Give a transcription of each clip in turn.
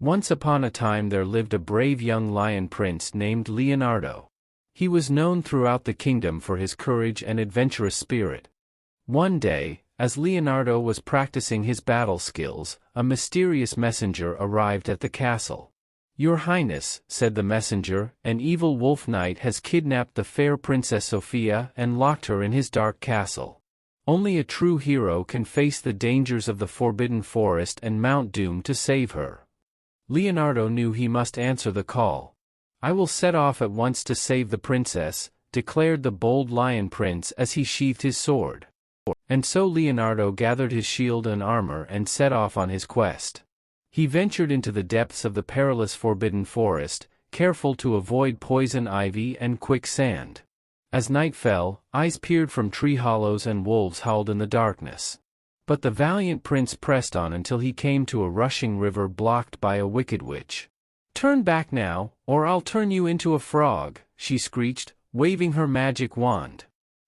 Once upon a time there lived a brave young lion prince named Leonardo. He was known throughout the kingdom for his courage and adventurous spirit. One day, as Leonardo was practicing his battle skills, a mysterious messenger arrived at the castle. "Your Highness," said the messenger, "an evil wolf knight has kidnapped the fair Princess Sophia and locked her in his dark castle. Only a true hero can face the dangers of the Forbidden Forest and Mount Doom to save her." Leonardo knew he must answer the call. "I will set off at once to save the princess," declared the bold lion prince as he sheathed his sword. And so Leonardo gathered his shield and armor and set off on his quest. He ventured into the depths of the perilous Forbidden Forest, careful to avoid poison ivy and quicksand. As night fell, eyes peered from tree hollows and wolves howled in the darkness. But the valiant prince pressed on until he came to a rushing river blocked by a wicked witch. "Turn back now, or I'll turn you into a frog," she screeched, waving her magic wand.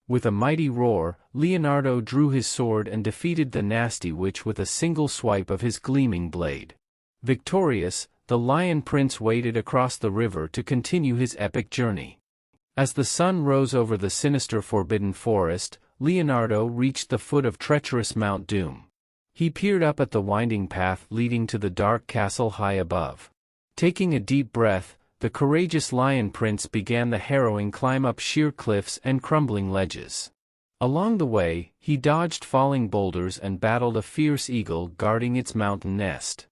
With a mighty roar, Leonardo drew his sword and defeated the nasty witch with a single swipe of his gleaming blade. Victorious, the lion prince waded across the river to continue his epic journey. As the sun rose over the sinister Forbidden Forest, Leonardo reached the foot of treacherous Mount Doom. He peered up at the winding path leading to the dark castle high above. Taking a deep breath, the courageous lion prince began the harrowing climb up sheer cliffs and crumbling ledges. Along the way, he dodged falling boulders and battled a fierce eagle guarding its mountain nest.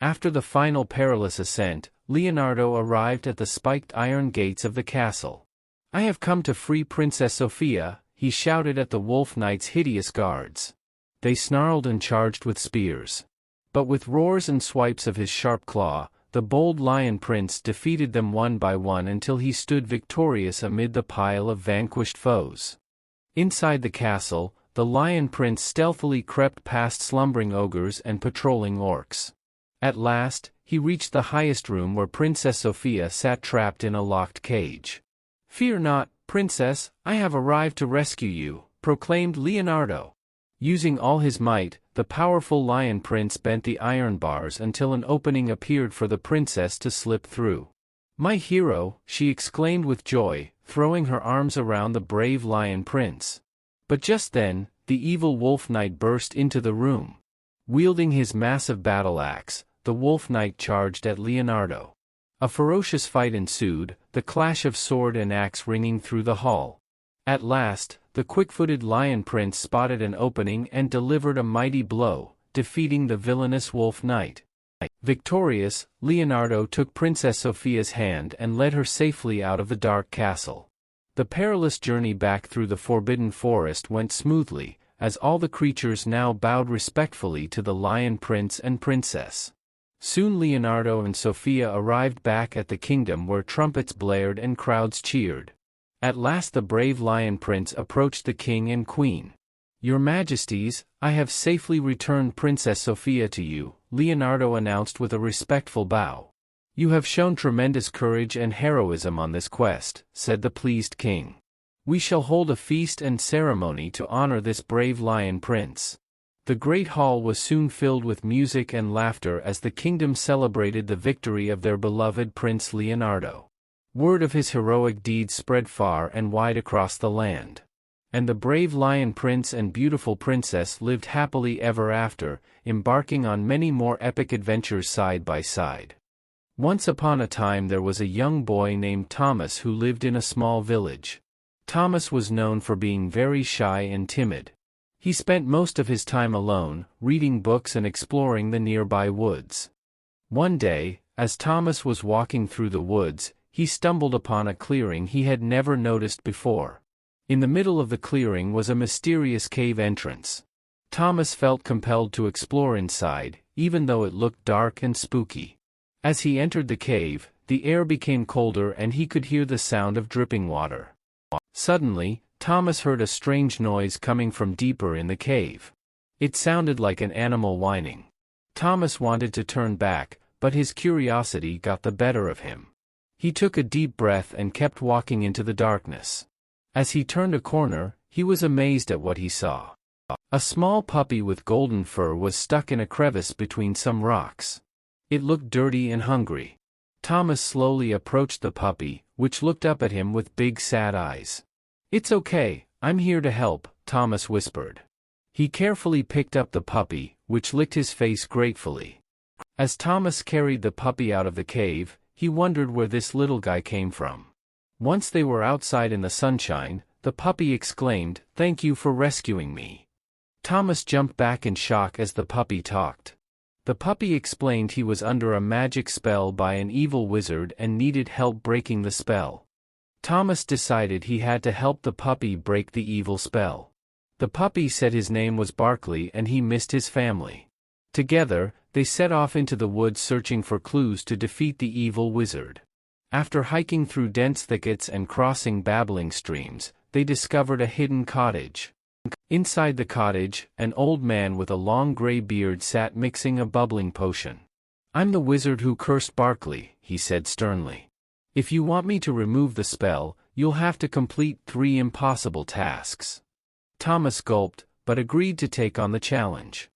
After the final perilous ascent, Leonardo arrived at the spiked iron gates of the castle. "I have come to free Princess Sophia," he shouted at the wolf knight's hideous guards. They snarled and charged with spears. But with roars and swipes of his sharp claw, the bold lion prince defeated them one by one until he stood victorious amid the pile of vanquished foes. Inside the castle, the lion prince stealthily crept past slumbering ogres and patrolling orcs. At last, he reached the highest room where Princess Sophia sat trapped in a locked cage. "Fear not, princess, I have arrived to rescue you," proclaimed Leonardo. Using all his might, the powerful lion prince bent the iron bars until an opening appeared for the princess to slip through. "My hero," she exclaimed with joy, throwing her arms around the brave lion prince. But just then, the evil wolf knight burst into the room. Wielding his massive battle axe, the wolf knight charged at Leonardo. A ferocious fight ensued, the clash of sword and axe ringing through the hall. At last, the quick-footed lion prince spotted an opening and delivered a mighty blow, defeating the villainous wolf knight. Victorious, Leonardo took Princess Sophia's hand and led her safely out of the dark castle. The perilous journey back through the Forbidden Forest went smoothly, as all the creatures now bowed respectfully to the lion prince and princess. Soon Leonardo and Sophia arrived back at the kingdom where trumpets blared and crowds cheered. At last the brave lion prince approached the king and queen. "Your Majesties, I have safely returned Princess Sophia to you," Leonardo announced with a respectful bow. "You have shown tremendous courage and heroism on this quest," said the pleased king. "We shall hold a feast and ceremony to honor this brave lion prince." The great hall was soon filled with music and laughter as the kingdom celebrated the victory of their beloved Prince Leonardo. Word of his heroic deeds spread far and wide across the land. And the brave lion prince and beautiful princess lived happily ever after, embarking on many more epic adventures side by side. Once upon a time there was a young boy named Thomas who lived in a small village. Thomas was known for being very shy and timid. He spent most of his time alone, reading books and exploring the nearby woods. One day, as Thomas was walking through the woods, he stumbled upon a clearing he had never noticed before. In the middle of the clearing was a mysterious cave entrance. Thomas felt compelled to explore inside, even though it looked dark and spooky. As he entered the cave, the air became colder and he could hear the sound of dripping water. Suddenly, Thomas heard a strange noise coming from deeper in the cave. It sounded like an animal whining. Thomas wanted to turn back, but his curiosity got the better of him. He took a deep breath and kept walking into the darkness. As he turned a corner, he was amazed at what he saw. A small puppy with golden fur was stuck in a crevice between some rocks. It looked dirty and hungry. Thomas slowly approached the puppy, which looked up at him with big sad eyes. "It's okay, I'm here to help," Thomas whispered. He carefully picked up the puppy, which licked his face gratefully. As Thomas carried the puppy out of the cave, he wondered where this little guy came from. Once they were outside in the sunshine, the puppy exclaimed, "Thank you for rescuing me." Thomas jumped back in shock as the puppy talked. The puppy explained he was under a magic spell by an evil wizard and needed help breaking the spell. Thomas decided he had to help the puppy break the evil spell. The puppy said his name was Barkley and he missed his family. Together, they set off into the woods searching for clues to defeat the evil wizard. After hiking through dense thickets and crossing babbling streams, they discovered a hidden cottage. Inside the cottage, an old man with a long gray beard sat mixing a bubbling potion. "I'm the wizard who cursed Barkley," he said sternly. "If you want me to remove the spell, you'll have to complete 3 impossible tasks." Thomas gulped, but agreed to take on the challenge.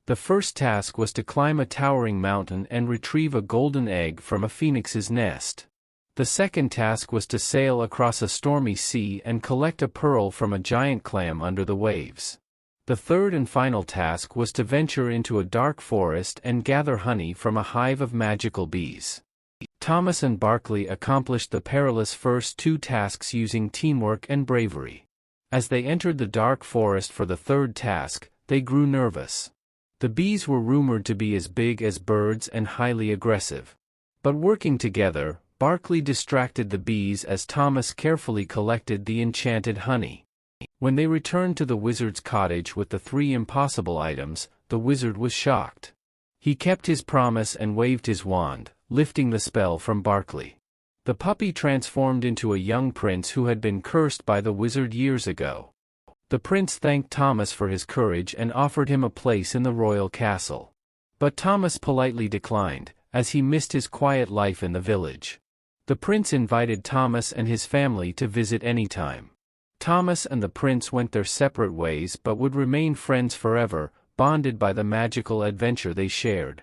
The first task was to climb a towering mountain and retrieve a golden egg from a phoenix's nest. The second task was to sail across a stormy sea and collect a pearl from a giant clam under the waves. The third and final task was to venture into a dark forest and gather honey from a hive of magical bees. Thomas and Barkley accomplished the perilous first 2 tasks using teamwork and bravery. As they entered the dark forest for the third task, they grew nervous. The bees were rumored to be as big as birds and highly aggressive. But working together, Barkley distracted the bees as Thomas carefully collected the enchanted honey. When they returned to the wizard's cottage with the 3 impossible items, the wizard was shocked. He kept his promise and waved his wand, lifting the spell from Barkley. The puppy transformed into a young prince who had been cursed by the wizard years ago. The prince thanked Thomas for his courage and offered him a place in the royal castle. But Thomas politely declined, as he missed his quiet life in the village. The prince invited Thomas and his family to visit anytime. Thomas and the prince went their separate ways but would remain friends forever, bonded by the magical adventure they shared.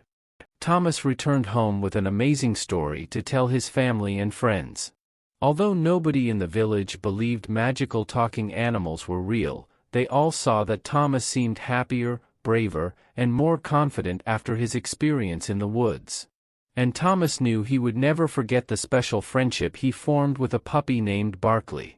Thomas returned home with an amazing story to tell his family and friends. Although nobody in the village believed magical talking animals were real, they all saw that Thomas seemed happier, braver, and more confident after his experience in the woods. And Thomas knew he would never forget the special friendship he formed with a puppy named Barkley.